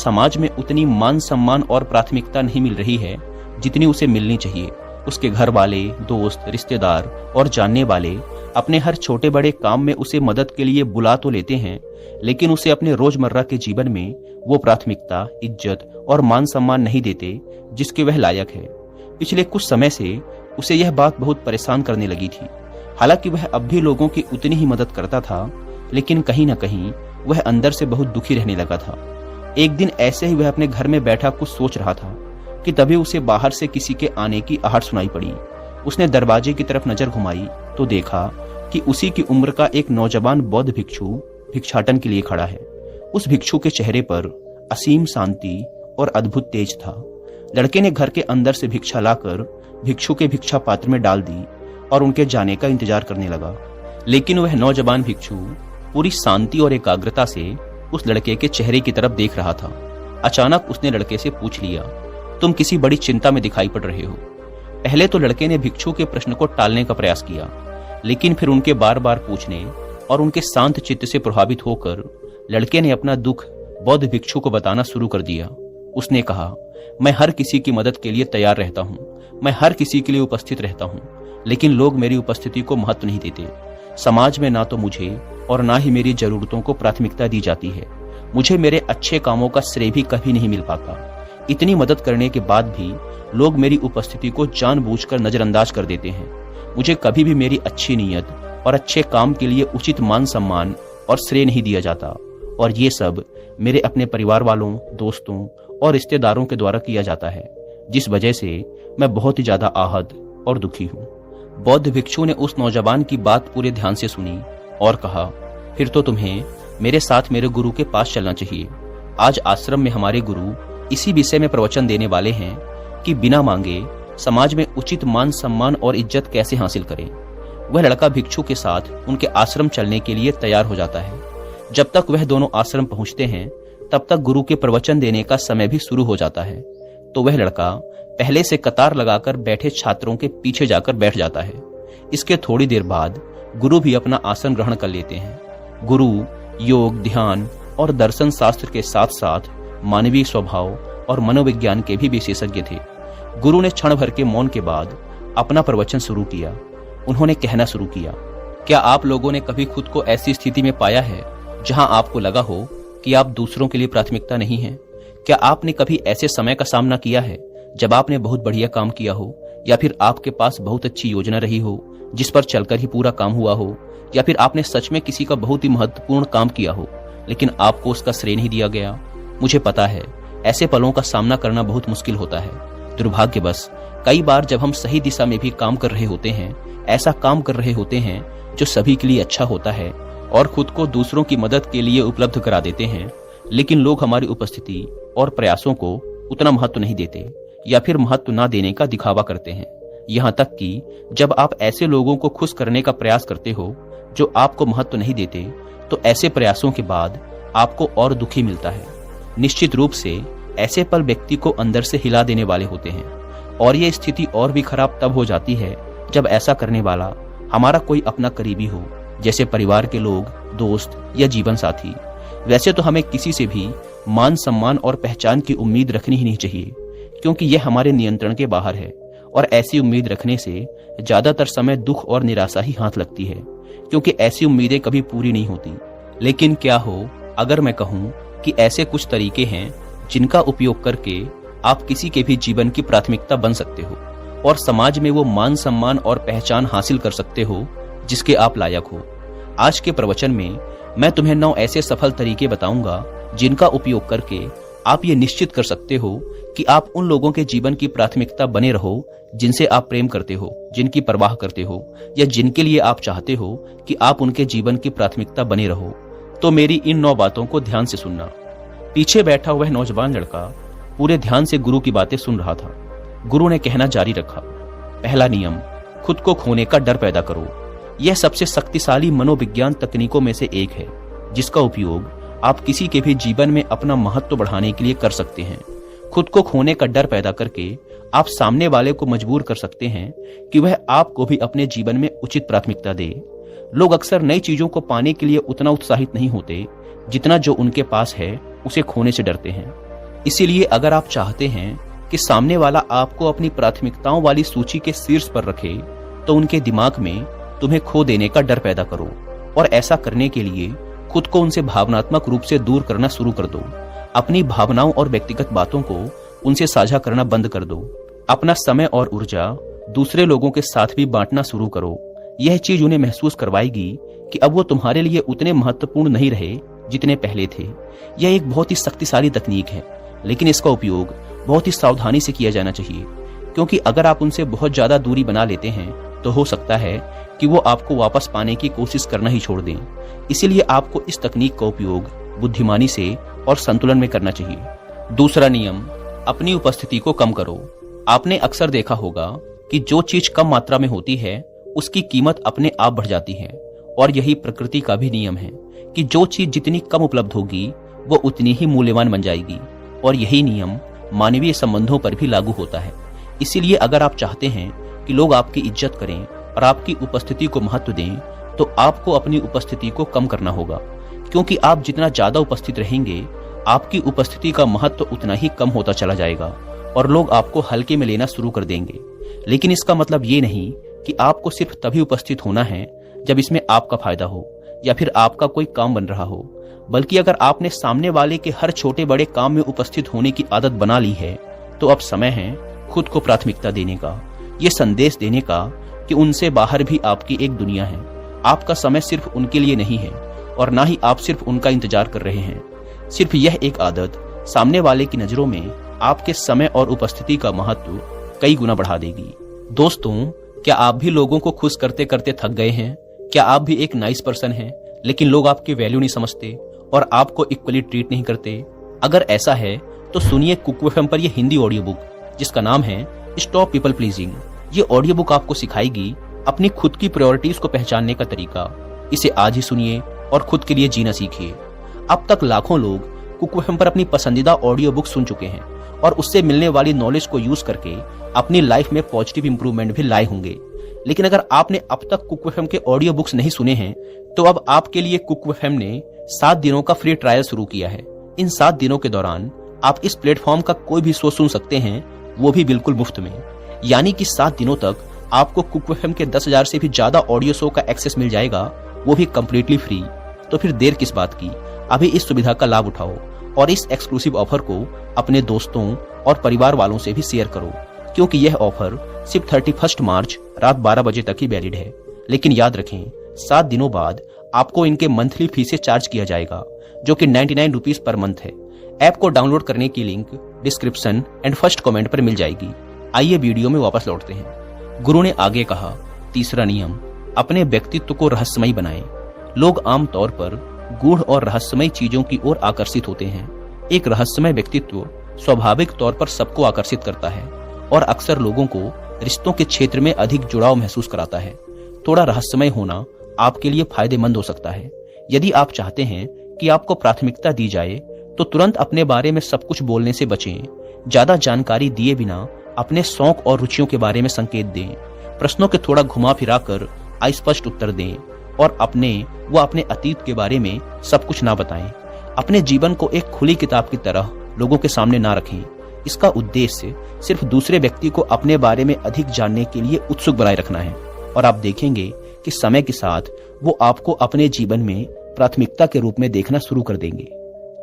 समाज में उतनी मान सम्मान और प्राथमिकता नहीं मिल रही है जितनी उसे मिलनी चाहिए। उसके घर वाले, दोस्त, रिश्तेदार और जानने वाले अपने हर छोटे बड़े काम में उसे मदद के लिए बुला तो लेते हैं, लेकिन उसे अपने रोजमर्रा के जीवन में वो प्राथमिकता, इज्जत और मान सम्मान नहीं देते जिसके वह लायक है। पिछले कुछ समय से उसे यह बात बहुत परेशान करने लगी थी। हालांकि वह अब भी लोगों की उतनी ही मदद करता था, लेकिन कहीं न कहीं वह अंदर से बहुत दुखी रहने लगा था। एक दिन ऐसे ही वह अपने घर में बैठा कुछ सोच रहा था कि तभी उसे बाहर से किसी के आने की आहट सुनाई पड़ी। उसने दरवाजे की तरफ नजर घुमाई तो देखा कि उसी की उम्र का एक नौजवान बौद्ध भिक्षु भिक्षाटन के लिए खड़ा है। उस भिक्षु के चेहरे पर असीम शांति और अद्भुत तेज था। लड़के ने घर के अंदर से भिक्षा लाकर भिक्षु के भिक्षा पात्र में डाल दी और उनके जाने का इंतजार करने लगा। लेकिन वह नौजवान भिक्षु पूरी शांति और एकाग्रता से उस लड़के के चेहरे की तरफ देख रहा था। अचानक उसने लड़के से पूछ लिया, तुम किसी बड़ी चिंता में दिखाई पड़ रहे हो। पहले तो लड़के ने भिक्षु के प्रश्न को टालने का प्रयास किया, लेकिन फिर उनके बार बार पूछने और उनके शांत चित्त से प्रभावित होकर लड़के ने अपना दुख बौद्ध भिक्षु को बताना शुरू कर दिया। उसने कहा, मैं हर किसी की मदद के लिए तैयार रहता हूँ, मैं हर किसी के लिए उपस्थित रहता हूँ, लेकिन लोग मेरी उपस्थिति को महत्व नहीं देते। समाज में ना तो मुझे और ना ही मेरी जरूरतों को प्राथमिकता दी जाती है। मुझे मेरे अच्छे कामों का श्रेय भी कभी नहीं मिल पाता। इतनी मदद करने के बाद भी लोग मेरी उपस्थिति को जानबूझकर नजरअंदाज कर देते हैं। मुझे कभी भी मेरी अच्छी नीयत और अच्छे काम के लिए उचित मान सम्मान और श्रेय नहीं दिया जाता, और ये सब मेरे अपने परिवार वालों, दोस्तों और रिश्तेदारों के द्वारा किया जाता है, जिस वजह से मैं बहुत ही ज्यादा आहत और दुखी हूँ। बौद्ध भिक्षु ने उस नौजवान की बात पूरे ध्यान से सुनी और कहा, फिर तो तुम्हें मेरे साथ मेरे गुरु के पास चलना चाहिए। आज आश्रम में हमारे गुरु इसी विषय में प्रवचन देने वाले हैं कि बिना मांगे समाज में उचित मान सम्मान और इज्जत कैसे हासिल करें। वह लड़का भिक्षु के साथ उनके आश्रम चलने के लिए तैयार हो जाता है। जब तक वह दोनों आश्रम पहुंचते हैं तब तक गुरु के प्रवचन देने का समय भी शुरू हो जाता है। तो वह लड़का पहले से कतार लगाकर बैठे छात्रों के पीछे जाकर बैठ जाता है। इसके थोड़ी देर बाद गुरु भी अपना आसन ग्रहण कर लेते हैं। गुरु योग, ध्यान और दर्शन शास्त्र के साथ साथ मानवीय स्वभाव और मनोविज्ञान के भी विशेषज्ञ थे। गुरु ने क्षण भर के मौन के बाद अपना प्रवचन शुरू किया। उन्होंने कहना शुरू किया, क्या आप लोगों ने कभी खुद को ऐसी स्थिति में पाया है जहां आपको लगा हो कि आप दूसरों के लिए प्राथमिकता नहीं हैं? क्या आपने कभी ऐसे समय का सामना किया है जब आपने बहुत बढ़िया काम किया हो, या फिर आपके पास बहुत अच्छी योजना रही हो जिस पर चलकर ही पूरा काम हुआ हो, या फिर आपने सच में किसी का बहुत ही महत्वपूर्ण काम किया हो लेकिन आपको उसका श्रेय नहीं दिया गया? मुझे पता है ऐसे पलों का सामना करना बहुत मुश्किल होता है। दुर्भाग्यवश कई बार जब हम सही दिशा में भी काम कर रहे होते हैं, ऐसा काम कर रहे होते हैं जो सभी के लिए अच्छा होता है और खुद को दूसरों की मदद के लिए उपलब्ध करा देते हैं, लेकिन लोग हमारी उपस्थिति और प्रयासों को उतना महत्व नहीं देते या फिर महत्व ना देने का दिखावा करते हैं। यहाँ तक कि जब आप ऐसे लोगों को खुश करने का प्रयास करते हो जो आपको महत्व नहीं देते, तो ऐसे प्रयासों के बाद आपको और दुखी मिलता है। निश्चित रूप से ऐसे पल व्यक्ति को अंदर से हिला देने वाले होते हैं, और ये स्थिति और भी खराब तब हो जाती है जब ऐसा करने वाला हमारा कोई अपना करीबी हो, जैसे परिवार के लोग, दोस्त या जीवन साथी। वैसे तो हमें किसी से भी मान सम्मान और पहचान की उम्मीद रखनी ही नहीं चाहिए, क्योंकि यह हमारे नियंत्रण के बाहर है, और ऐसी उम्मीद रखने से ज्यादातर समय दुख और निराशा ही हाथ लगती है, क्योंकि ऐसी उम्मीदें कभी पूरी नहीं होती। लेकिन क्या हो अगर मैं कहूँ कि ऐसे कुछ तरीके हैं जिनका उपयोग करके आप किसी के भी जीवन की प्राथमिकता बन सकते हो और समाज में वो मान सम्मान और पहचान हासिल कर सकते हो जिसके आप लायक हो। आज के प्रवचन में मैं तुम्हें 9 ऐसे सफल तरीके बताऊंगा जिनका उपयोग करके आप ये निश्चित कर सकते हो कि आप उन लोगों के जीवन की प्राथमिकता बने रहो जिनसे आप प्रेम करते हो, जिनकी परवाह करते हो, या जिनके लिए आप चाहते हो कि आप उनके जीवन की प्राथमिकता बने रहो। तो मेरी इन 9 बातों को ध्यान से सुनना। पीछे बैठा वह नौजवान लड़का पूरे ध्यान से गुरु की बातें सुन रहा था। गुरु ने कहना जारी रखा, पहला नियम, खुद को खोने का डर पैदा करो। यह सबसे शक्तिशाली मनोविज्ञान तकनीकों में से एक है जिसका उपयोग आप किसी के भी जीवन में अपना महत्व बढ़ाने के लिए कर सकते हैं। खुद को खोने का डर पैदा करके आप सामने वाले को मजबूर कर सकते हैं कि वह आपको भी अपने जीवन में उचित प्राथमिकता दे। लोग अक्सर नई चीजों को पाने के लिए उतना उत्साहित नहीं होते जितना जो उनके पास है उसे खोने से डरते हैं। इसीलिए अगर आप चाहते हैं कि सामने वाला आपको अपनी प्राथमिकताओं वाली सूची के शीर्ष पर रखे, तो उनके दिमाग में तुम्हें खो देने का डर पैदा करो और ऐसा करने के लिए खुद को उनसे भावनात्मक रूप से दूर करना शुरू कर दो। अपनी भावनाओं और व्यक्तिगत बातों को उनसे साझा करना बंद कर दो। अपना समय और ऊर्जा दूसरे लोगों के साथ भी बांटना शुरू करो। यह चीज उन्हें महसूस करवाएगी कि अब वो तुम्हारे लिए उतने महत्वपूर्ण नहीं रहे जितने पहले थे। यह एक बहुत ही शक्तिशाली तकनीक है, लेकिन इसका उपयोग बहुत ही सावधानी से किया जाना चाहिए, क्योंकि अगर आप उनसे बहुत ज्यादा दूरी बना लेते हैं तो हो सकता है कि वो आपको वापस पाने की कोशिश करना ही छोड़ दें। इसीलिए आपको इस तकनीक का उपयोग बुद्धिमानी से और संतुलन में करना चाहिए। दूसरा नियम, अपनी उपस्थिति को कम करो। आपने अक्सर देखा होगा कि जो चीज कम मात्रा में होती है उसकी कीमत अपने आप बढ़ जाती है, और यही प्रकृति का भी नियम है कि जो चीज जितनी कम उपलब्ध होगी वो उतनी ही मूल्यवान बन जाएगी, और यही नियम मानवीय संबंधों पर भी लागू होता है। इसीलिए अगर आप चाहते हैं कि लोग आपकी इज्जत करें और आपकी उपस्थिति को महत्व दें, तो आपको अपनी उपस्थिति को कम करना होगा, क्योंकि आप जितना ज्यादा उपस्थित रहेंगे आपकी उपस्थिति का महत्व उतना ही कम होता चला जाएगा और लोग आपको हल्के में लेना शुरू कर देंगे। लेकिन इसका मतलब ये नहीं कि आपको सिर्फ तभी उपस्थित होना है जब इसमें आपका फायदा हो या फिर आपका कोई काम बन रहा हो, बल्कि अगर आपने सामने वाले के हर छोटे बड़े काम में उपस्थित होने की आदत बना ली है, तो अब समय है खुद को प्राथमिकता देने का, ये संदेश देने का कि उनसे बाहर भी आपकी एक दुनिया है। आपका समय सिर्फ उनके लिए नहीं है और ना ही आप सिर्फ उनका इंतजार कर रहे हैं। सिर्फ यह एक आदत सामने वाले की नजरों में आपके समय और उपस्थिति का महत्व कई गुना बढ़ा देगी। दोस्तों, क्या आप भी लोगों को खुश करते करते थक गए हैं? क्या आप भी एक नाइस पर्सन हैं, लेकिन लोग आपकी वैल्यू नहीं समझते और आपको इक्वली ट्रीट नहीं करते? अगर ऐसा है तो सुनिए कुकू एफएम पर यह हिंदी ऑडियो बुक, जिसका नाम है स्टॉप पीपल प्लीजिंग। ये ऑडियो बुक आपको सिखाएगी अपनी खुद की प्रायोरिटीज को पहचानने का तरीका। इसे आज ही सुनिए और खुद के लिए जीना सीखिए। अब तक लाखों लोग कुकू एफएम पर अपनी पसंदीदा ऑडियो बुक सुन चुके हैं और उससे मिलने वाली नॉलेज को यूज करके अपनी लाइफ में पॉजिटिव इंप्रूवमेंट भी लाए होंगे। लेकिन अगर आपने अब तक कुकू एफएम के ऑडियो बुक्स नहीं सुने हैं, तो अब आपके लिए कुकू एफएम ने 7 दिनों का फ्री ट्रायल शुरू किया है। इन 7 दिनों के दौरान आप इस प्लेटफॉर्म का कोई भी शो सुन सकते हैं, वो भी बिल्कुल मुफ्त में। यानी कि 7 दिनों तक आपको कुकू एफएम के 10,000 से भी ज्यादा ऑडियो शो का एक्सेस मिल जाएगा, वो भी कंप्लीटली फ्री। तो फिर देर किस बात की, अभी इस सुविधा का लाभ उठाओ और इस एक्सक्लूसिव ऑफर को अपने दोस्तों और परिवार वालों से भी शेयर करो, क्योंकि यह ऑफर सिर्फ 31 मार्च रात 12 बजे तक ही वैलिड है। लेकिन याद रखें, 7 दिनों बाद आपको इनके मंथली फी से चार्ज किया जाएगा, जो कि 99 रुपीज पर मंथ है। ऐप को डाउनलोड करने की link description and first comment पर मिल जाएगी। आइए वीडियो में वापस लौटते हैं। गुरु ने आगे कहा, तीसरा नियम, अपने व्यक्तित्व को रहस्यमयी बनाएं। लोग आमतौर पर गूढ़ और रहस्यमयी चीजों की ओर आकर्षित होते हैं। एक रहस्यमय व्यक्तित्व स्वाभाविक तौर पर सबको आकर्षित करता है और अक्सर लोगों को रिश्तों के क्षेत्र में अधिक जुड़ाव महसूस कराता है। थोड़ा रहस्यमय होना आपके लिए फायदेमंद हो सकता है। यदि आप चाहते हैं कि आपको प्राथमिकता दी जाए, तो तुरंत अपने बारे में सब कुछ बोलने से बचें। ज्यादा जानकारी दिए बिना अपने शौक और रुचियों के बारे में संकेत दें। प्रश्नों के थोड़ा घुमा फिरा कर अस्पष्ट उत्तर दें और अपने अतीत के बारे में सब कुछ ना बताएं। अपने जीवन को एक खुली किताब की तरह लोगों के सामने ना रखें। इसका उद्देश्य सिर्फ दूसरे व्यक्ति को अपने बारे में अधिक जानने के लिए उत्सुक बनाए रखना है, और आप देखेंगे कि समय के साथ वो आपको अपने जीवन में प्राथमिकता के रूप में देखना शुरू कर देंगे।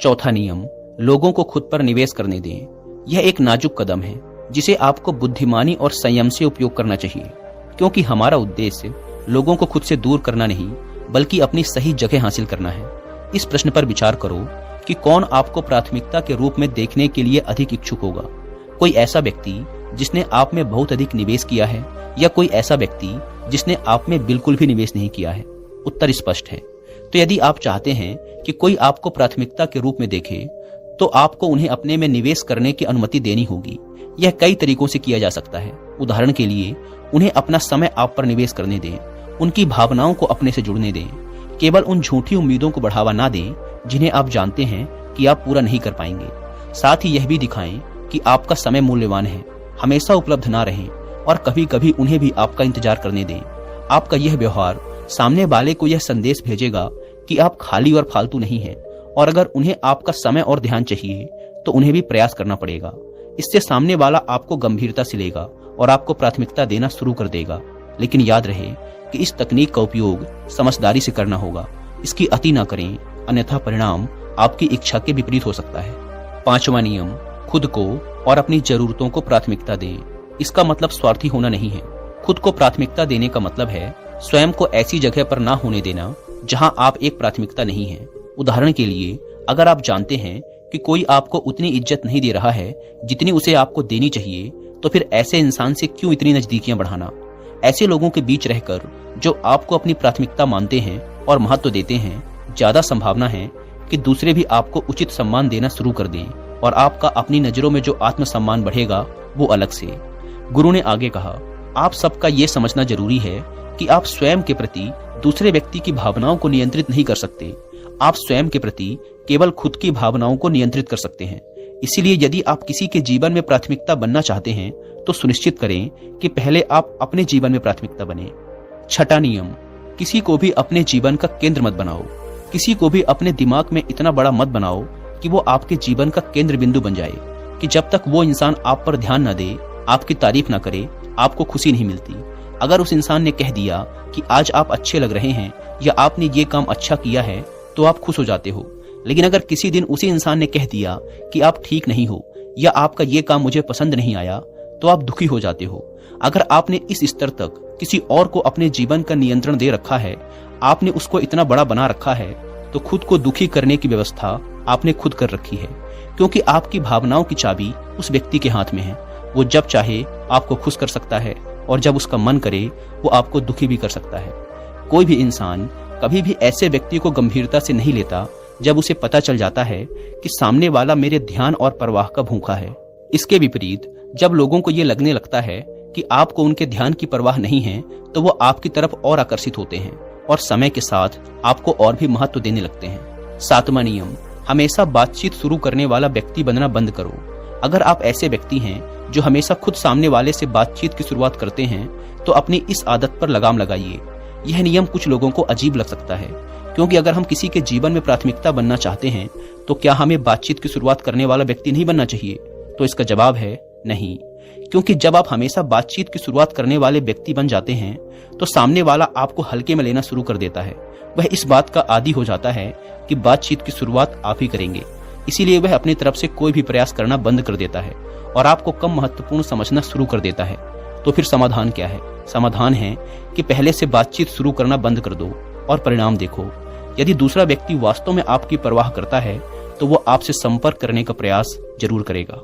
चौथा नियम, लोगों को खुद पर निवेश करने दें। यह एक नाजुक कदम है जिसे आपको बुद्धिमानी और संयम से उपयोग करना चाहिए, क्योंकि हमारा उद्देश्य लोगों को खुद से दूर करना नहीं, बल्कि अपनी सही जगह हासिल करना है। इस प्रश्न पर विचार करो कि कौन आपको प्राथमिकता के रूप में देखने के लिए अधिक इच्छुक होगा। कोई ऐसा व्यक्ति जिसने आप में बहुत अधिक निवेश किया है, या कोई ऐसा व्यक्ति जिसने आप में बिल्कुल भी निवेश नहीं किया है? उत्तर स्पष्ट है। तो यदि आप चाहते हैं कि कोई आपको प्राथमिकता के रूप में देखे, तो आपको उन्हें अपने में निवेश करने की अनुमति देनी होगी। यह कई तरीकों से किया जा सकता है। उदाहरण के लिए, उन्हें अपना समय आप पर निवेश करने दें, उनकी भावनाओं को अपने से जुड़ने दें। केवल उन झूठी उम्मीदों को बढ़ावा ना दें जिन्हें आप जानते हैं कि आप पूरा नहीं कर पाएंगे। साथ ही यह भी दिखाएं कि आपका समय मूल्यवान है। हमेशा उपलब्ध ना रहें और कभी कभी उन्हें भी आपका इंतजार करने दें। आपका यह व्यवहार सामने वाले को यह संदेश भेजेगा कि आप खाली और फालतू नहीं हैं, और अगर उन्हें आपका समय और ध्यान चाहिए तो उन्हें भी प्रयास करना पड़ेगा। इससे सामने वाला आपको गंभीरता से लेगा और आपको प्राथमिकता देना शुरू कर देगा। लेकिन याद रहे कि इस तकनीक का उपयोग समझदारी से करना होगा। इसकी अति ना करें, अन्यथा परिणाम आपकी इच्छा के विपरीत हो सकता है। 5वां नियम, खुद को और अपनी जरूरतों को प्राथमिकता दें। इसका मतलब स्वार्थी होना नहीं है। खुद को प्राथमिकता देने का मतलब है स्वयं को ऐसी जगह पर ना होने देना जहां आप एक प्राथमिकता नहीं है। उदाहरण के लिए, अगर आप जानते हैं कि कोई आपको उतनी इज्जत नहीं दे रहा है जितनी उसे आपको देनी चाहिए, तो फिर ऐसे इंसान से क्यों इतनी नजदीकियां बढ़ाना। ऐसे लोगों के बीच रहकर जो आपको अपनी प्राथमिकता मानते हैं और महत्व देते हैं, ज्यादा संभावना है कि दूसरे भी आपको उचित सम्मान देना शुरू कर दें और आपका अपनी नजरों में जो आत्मसम्मान बढ़ेगा वो अलग से। गुरु ने आगे कहा, आप सबका ये समझना जरूरी है कि आप स्वयं के प्रति दूसरे व्यक्ति की भावनाओं को नियंत्रित नहीं कर सकते। आप स्वयं के प्रति केवल खुद की भावनाओं को नियंत्रित कर सकते हैं। इसीलिए यदि आप किसी के जीवन में प्राथमिकता बनना चाहते हैं तो सुनिश्चित करें कि पहले आप अपने जीवन में प्राथमिकता बने। 6वां नियम, किसी को भी अपने जीवन का केंद्र मत बनाओ। किसी को भी अपने दिमाग में इतना बड़ा मत बनाओ कि वो आपके जीवन का केंद्र बिंदु बन जाए कि जब तक वो इंसान आप पर ध्यान न दे, आपकी तारीफ न करे, आपको खुशी नहीं मिलती। अगर उस इंसान ने कह दिया कि आज आप अच्छे लग रहे हैं या आपने ये काम अच्छा किया है तो आप खुश हो जाते हो। लेकिन अगर किसी दिन उसी इंसान ने कह दिया कि आप ठीक नहीं हो या आपका ये काम मुझे पसंद नहीं आया, तो आप दुखी हो जाते हो। अगर आपने इस स्तर तक किसी और को अपने जीवन का नियंत्रण दे रखा है, आपने उसको इतना बड़ा बना रखा है, तो खुद को दुखी करने की व्यवस्था आपने खुद कर रखी है। क्योंकि आपकी भावनाओं की चाबी उस व्यक्ति के हाथ में है। वो जब चाहे आपको खुश कर सकता है और जब उसका मन करे वो आपको दुखी भी कर सकता है। कोई भी इंसान कभी भी ऐसे व्यक्ति को गंभीरता से नहीं लेता जब उसे पता चल जाता है कि सामने वाला मेरे ध्यान और परवाह का भूखा है। इसके विपरीत जब लोगों को ये लगने लगता है कि आपको उनके ध्यान की परवाह नहीं है, तो वो आपकी तरफ और आकर्षित होते हैं और समय के साथ आपको और भी महत्व देने लगते हैं। 7वां नियम, हमेशा बातचीत शुरू करने वाला व्यक्ति बनना बंद करो। अगर आप ऐसे व्यक्ति हैं जो हमेशा खुद सामने वाले से बातचीत की शुरुआत करते हैं, तो अपनी इस आदत पर लगाम लगाइए। यह नियम कुछ लोगों को अजीब लग सकता है, क्योंकि अगर हम किसी के जीवन में प्राथमिकता बनना चाहते हैं तो क्या हमें बातचीत की शुरुआत करने वाला व्यक्ति नहीं बनना चाहिए? तो इसका जवाब है नहीं। क्योंकि जब आप हमेशा बातचीत की शुरुआत करने वाले व्यक्ति बन जाते हैं तो सामने वाला आपको हल्के में लेना शुरू कर देता है। वह इस बात का आदी हो जाता है कि बातचीत की शुरुआत आप ही करेंगे। इसीलिए वह अपनी तरफ से कोई भी प्रयास करना बंद कर देता है और आपको कम महत्वपूर्ण समझना शुरू कर देता है। तो फिर समाधान क्या है? समाधान है कि पहले से बातचीत शुरू करना बंद कर दो और परिणाम देखो। यदि दूसरा व्यक्ति वास्तव में आपकी परवाह करता है तो वो आपसे संपर्क करने का प्रयास जरूर करेगा।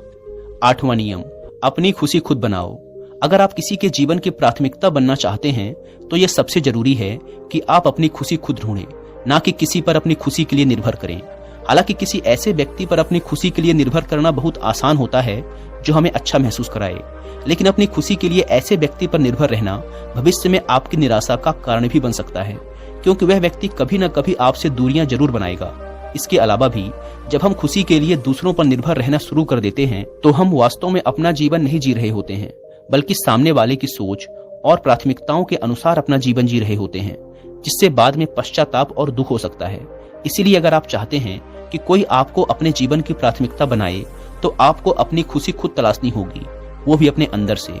8वां नियम, अपनी खुशी खुद बनाओ। अगर आप किसी के जीवन की प्राथमिकता बनना चाहते हैं तो यह सबसे जरूरी है कि आप अपनी खुशी खुद ढूंढें, ना कि किसी पर अपनी खुशी के लिए निर्भर करें। हालांकि किसी ऐसे व्यक्ति पर अपनी खुशी के लिए निर्भर करना बहुत आसान होता है जो हमें अच्छा महसूस कराए, लेकिन अपनी खुशी के लिए ऐसे व्यक्ति पर निर्भर रहना भविष्य में आपकी निराशा का कारण भी बन सकता है, क्योंकि वह व्यक्ति कभी न कभी आपसे दूरियां जरूर बनाएगा। इसके अलावा भी जब हम खुशी के लिए दूसरों पर निर्भर रहना शुरू कर देते हैं तो हम वास्तव में अपना जीवन नहीं जी रहे होते हैं, बल्कि सामने वाले की सोच और प्राथमिकताओं के अनुसार अपना जीवन जी रहे होते हैं, जिससे बाद में पश्चाताप और दुख हो सकता है। इसीलिए अगर आप चाहते हैं कि कोई आपको अपने जीवन की प्राथमिकता बनाए तो आपको अपनी खुशी खुद तलाशनी होगी, वो भी अपने अंदर से,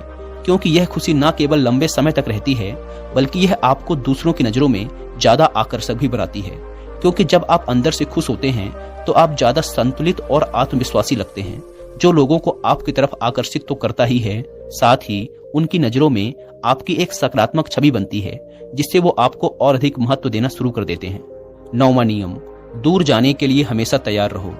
क्योंकि यह खुशी न केवल लंबे समय तक रहती है बल्कि यह आपको दूसरों की नजरों में ज्यादा आकर्षक भी बनाती है। क्योंकि जब आप अंदर से खुश होते हैं तो आप ज्यादा संतुलित और आत्मविश्वासी लगते हैं, जो लोगों को आपकी तरफ आकर्षित तो करता ही है, साथ ही उनकी नजरों में आपकी एक सकारात्मक छवि बनती है, जिससे वो आपको और अधिक महत्व देना शुरू कर देते हैं। 9वां नियम, दूर जाने के लिए हमेशा तैयार रहो।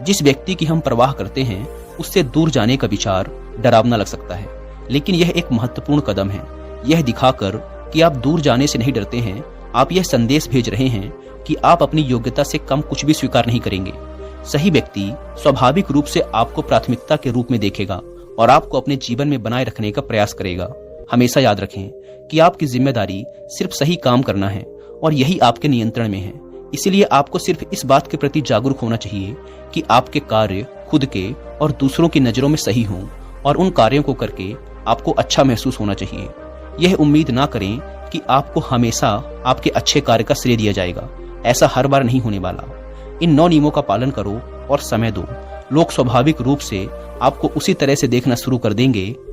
जिस व्यक्ति की हम परवाह करते हैं उससे दूर जाने का विचार डरावना लग सकता है, लेकिन यह एक महत्वपूर्ण कदम है। यह दिखाकर कि आप दूर जाने से नहीं डरते हैं, आप यह संदेश भेज रहे हैं कि आप अपनी योग्यता से कम कुछ भी स्वीकार नहीं करेंगे। सही व्यक्ति स्वाभाविक रूप से आपको प्राथमिकता के रूप में देखेगा और आपको अपने जीवन में बनाए रखने का प्रयास करेगा। हमेशा याद रखें कि आपकी जिम्मेदारी सिर्फ सही काम करना है और यही आपके नियंत्रण में है। इसीलिए आपको सिर्फ इस बात के प्रति जागरूक होना चाहिए कि आपके कार्य खुद के और दूसरों की नजरों में सही हों, और उन कार्यों को करके आपको अच्छा महसूस होना चाहिए। यह उम्मीद ना करें कि आपको हमेशा आपके अच्छे कार्य का श्रेय दिया जाएगा, ऐसा हर बार नहीं होने वाला। इन 9 नियमों का पालन करो और समय दो, लोग स्वाभाविक रूप से आपको उसी तरह से देखना शुरू कर देंगे